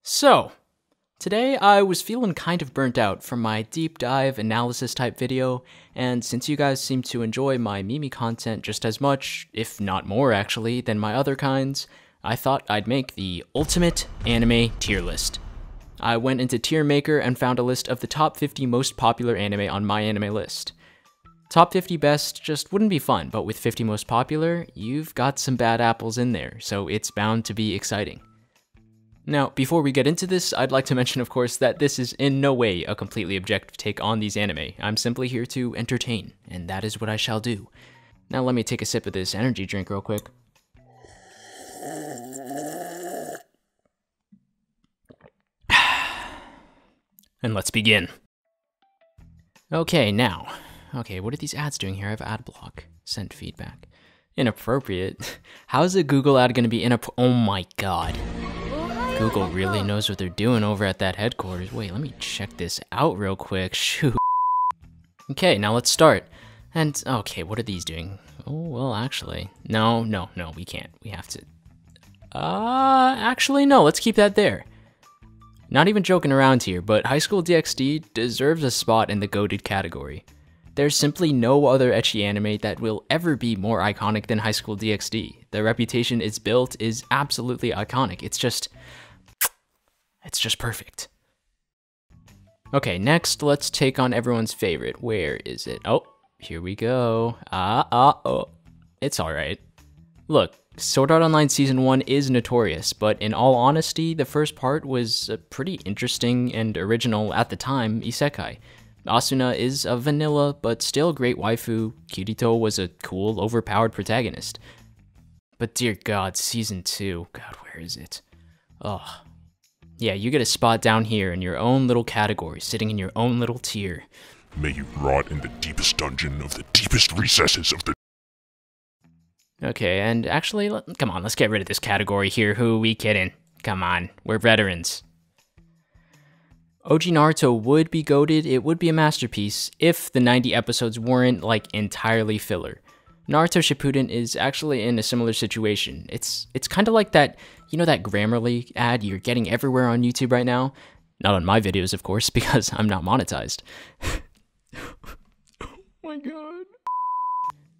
So, today I was feeling kind of burnt out from my deep dive analysis type video, and since you guys seem to enjoy my meme content just as much, if not more actually, than my other kinds, I thought I'd make the ultimate anime tier list. I went into Tier Maker and found a list of the top 50 most popular anime on MyAnimeList. Top 50 best just wouldn't be fun, but with 50 most popular, you've got some bad apples in there, so it's bound to be exciting. Now, before we get into this, I'd like to mention, of course, that this is in no way a completely objective take on these anime. I'm simply here to entertain, and that is what I shall do. Now let me take a sip of this energy drink real quick. And let's begin. Okay, what are these ads doing here? I have ad block. Send feedback. Inappropriate? How's a Google ad gonna be oh my god. Google really knows what they're doing over at that headquarters. Wait, let me check this out real quick. Shoot. Okay, now let's start. And, okay, what are these doing? Oh, well, actually, no, we can't. We have to. Actually, no, let's keep that there. Not even joking around here, but High School DxD deserves a spot in the Goaded category. There's simply no other ecchi anime that will ever be more iconic than High School DxD. The reputation it's built is absolutely iconic. It's just perfect. Okay, next, let's take on everyone's favorite. Where is it? Oh, here we go. Oh, it's alright. Look, Sword Art Online Season 1 is notorious, but in all honesty, the first part was a pretty interesting and original, at the time, isekai. Asuna is a vanilla, but still great waifu. Kirito was a cool, overpowered protagonist. But dear god, Season 2, god, where is it? Ugh. Yeah, you get a spot down here in your own little category, sitting in your own little tier. May you rot in the deepest dungeon of the deepest recesses of the... Okay, and actually, come on, let's get rid of this category here. Who we kidding? Come on, we're veterans. OG Naruto would be goated, it would be a masterpiece, if the 90 episodes weren't, like, entirely filler. Naruto Shippuden is actually in a similar situation. It's kind of like that, you know that Grammarly ad you're getting everywhere on YouTube right now? Not on my videos, of course, because I'm not monetized. Oh my god.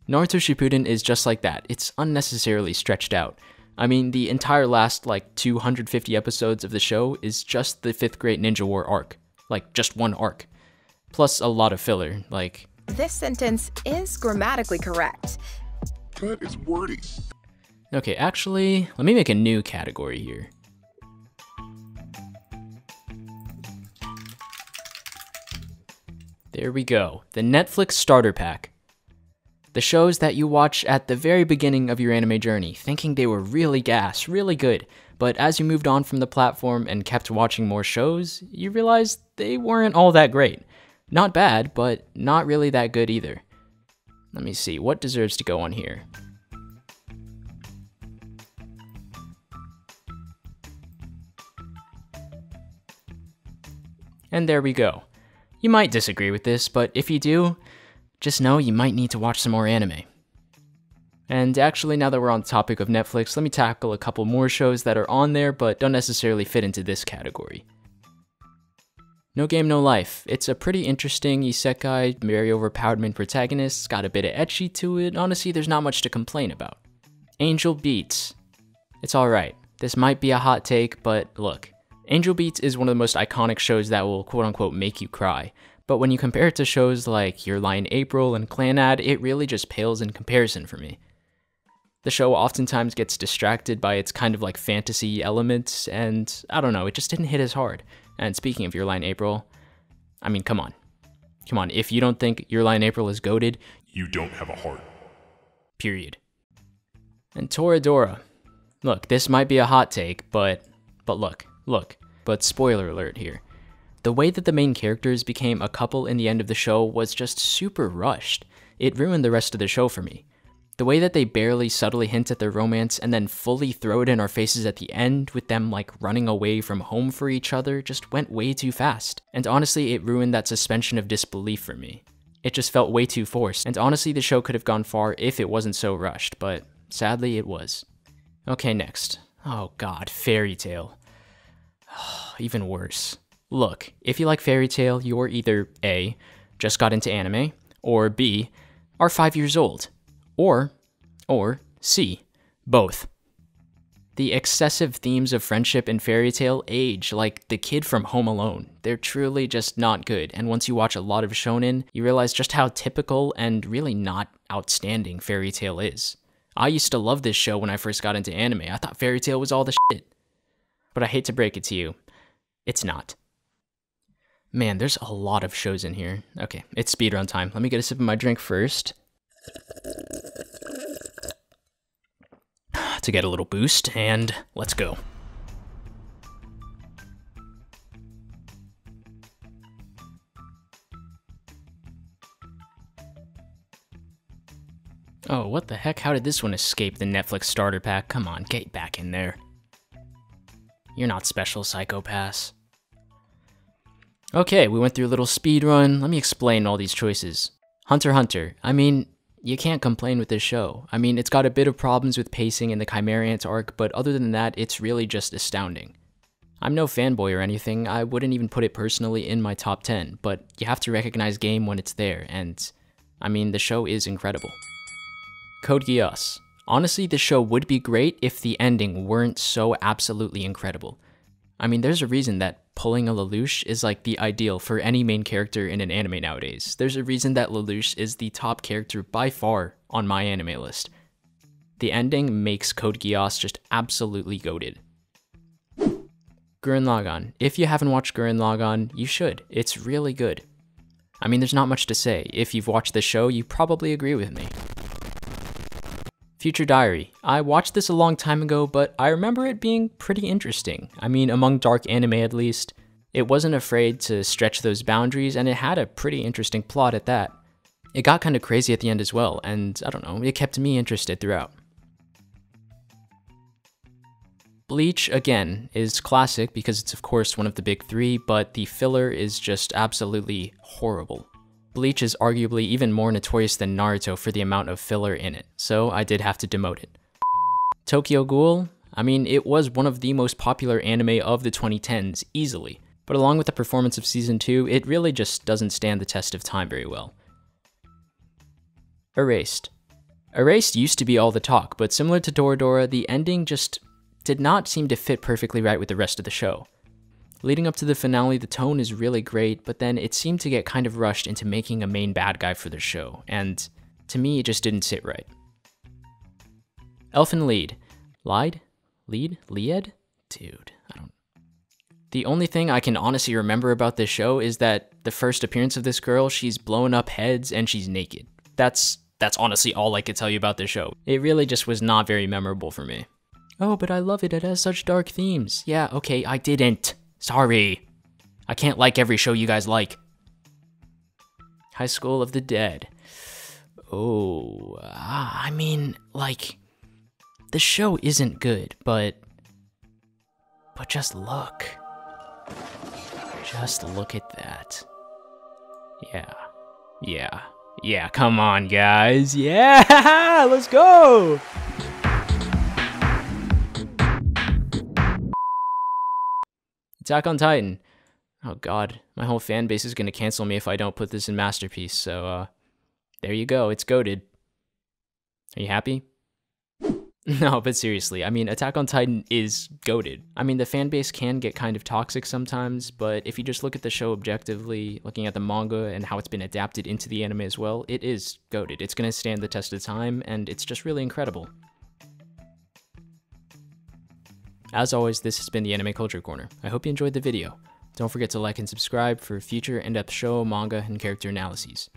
Naruto Shippuden is just like that. It's unnecessarily stretched out. I mean, the entire last, like, 250 episodes of the show is just the 5th grade Ninja War arc. Like, just one arc. Plus a lot of filler, like... This sentence is grammatically correct. That is wordy. Okay, actually, let me make a new category here. There we go. The Netflix Starter Pack. The shows that you watch at the very beginning of your anime journey, thinking they were really gas, really good, but as you moved on from the platform and kept watching more shows, you realized they weren't all that great. Not bad, but not really that good either. Let me see, what deserves to go on here? And there we go. You might disagree with this, but if you do, just know you might need to watch some more anime. And actually, now that we're on the topic of Netflix, let me tackle a couple more shows that are on there but don't necessarily fit into this category. No Game No Life. It's a pretty interesting isekai, very overpowered main protagonist, it's got a bit of ecchi to it. Honestly, there's not much to complain about. Angel Beats. It's alright. This might be a hot take, but look. Angel Beats is one of the most iconic shows that will quote-unquote make you cry. But when you compare it to shows like Your Lie in April and Clanad, it really just pales in comparison for me. The show oftentimes gets distracted by its kind of like fantasy elements, and I don't know, it just didn't hit as hard. And speaking of Your Lie in April, I mean, come on. Come on, if you don't think Your Lie in April is goated, you don't have a heart. Period. And Toradora. Look, this might be a hot take, but look. But spoiler alert here. The way that the main characters became a couple in the end of the show was just super rushed. It ruined the rest of the show for me. The way that they barely subtly hint at their romance and then fully throw it in our faces at the end with them like running away from home for each other just went way too fast. And honestly, it ruined that suspension of disbelief for me. It just felt way too forced, and honestly the show could have gone far if it wasn't so rushed, but sadly it was. Okay, next. Oh god, Fairy Tail. even worse. Look, if you like Fairy Tail, you're either A, just got into anime, or B, are 5 years old, or C, both. The excessive themes of friendship in Fairy Tail age like the kid from Home Alone. They're truly just not good, and once you watch a lot of shonen, you realize just how typical and really not outstanding Fairy Tail is. I used to love this show when I first got into anime. I thought Fairy Tail was all the shit. But I hate to break it to you, it's not. Man, there's a lot of shows in here. Okay, it's speedrun time. Let me get a sip of my drink first. To get a little boost, and let's go. Oh, what the heck? How did this one escape the Netflix starter pack? Come on, get back in there. You're not special, Psychopaths. Okay, we went through a little speed run. Let me explain all these choices. Hunter x Hunter. I mean, you can't complain with this show. I mean, it's got a bit of problems with pacing in the Chimera Ant arc, but other than that, it's really just astounding. I'm no fanboy or anything. I wouldn't even put it personally in my top 10, but you have to recognize game when it's there, and I mean, the show is incredible. Code Geass. Honestly, this show would be great if the ending weren't so absolutely incredible. I mean, there's a reason that pulling a Lelouch is like the ideal for any main character in an anime nowadays. There's a reason that Lelouch is the top character by far on MyAnimeList. The ending makes Code Geass just absolutely goated. Gurren Lagann. If you haven't watched Gurren Lagann, you should. It's really good. I mean, there's not much to say. If you've watched the show, you probably agree with me. Future Diary. I watched this a long time ago, but I remember it being pretty interesting. I mean, among dark anime at least. It wasn't afraid to stretch those boundaries, and it had a pretty interesting plot at that. It got kind of crazy at the end as well, and I don't know, it kept me interested throughout. Bleach, again, is classic because it's of course one of the big three, but the filler is just absolutely horrible. Bleach is arguably even more notorious than Naruto for the amount of filler in it, so I did have to demote it. Tokyo Ghoul? I mean, it was one of the most popular anime of the 2010s, easily, but along with the performance of Season 2, it really just doesn't stand the test of time very well. Erased. Erased used to be all the talk, but similar to Toradora, the ending just did not seem to fit perfectly right with the rest of the show. Leading up to the finale, the tone is really great, but then it seemed to get kind of rushed into making a main bad guy for the show, and to me, it just didn't sit right. Elfen Lied. Lied? Lead? Lied? Dude, I don't... The only thing I can honestly remember about this show is that the first appearance of this girl, she's blowing up heads and she's naked. That's honestly all I could tell you about this show. It really just was not very memorable for me. Oh, but I love it. It has such dark themes. Yeah, okay, I didn't. Sorry. I can't like every show you guys like. High School of the Dead. Oh, I mean, like, the show isn't good, but just look. Just look at that. Yeah, come on, guys. Yeah, let's go. Attack on Titan. Oh god, my whole fan base is gonna cancel me if I don't put this in Masterpiece, so there you go, it's goated. Are you happy? No, but seriously, I mean, Attack on Titan is goated. I mean, the fan base can get kind of toxic sometimes, but if you just look at the show objectively, looking at the manga and how it's been adapted into the anime as well, it is goated. It's gonna stand the test of time, and it's just really incredible. As always, this has been the Anime Culture Corner. I hope you enjoyed the video. Don't forget to like and subscribe for future in-depth show, manga, and character analyses.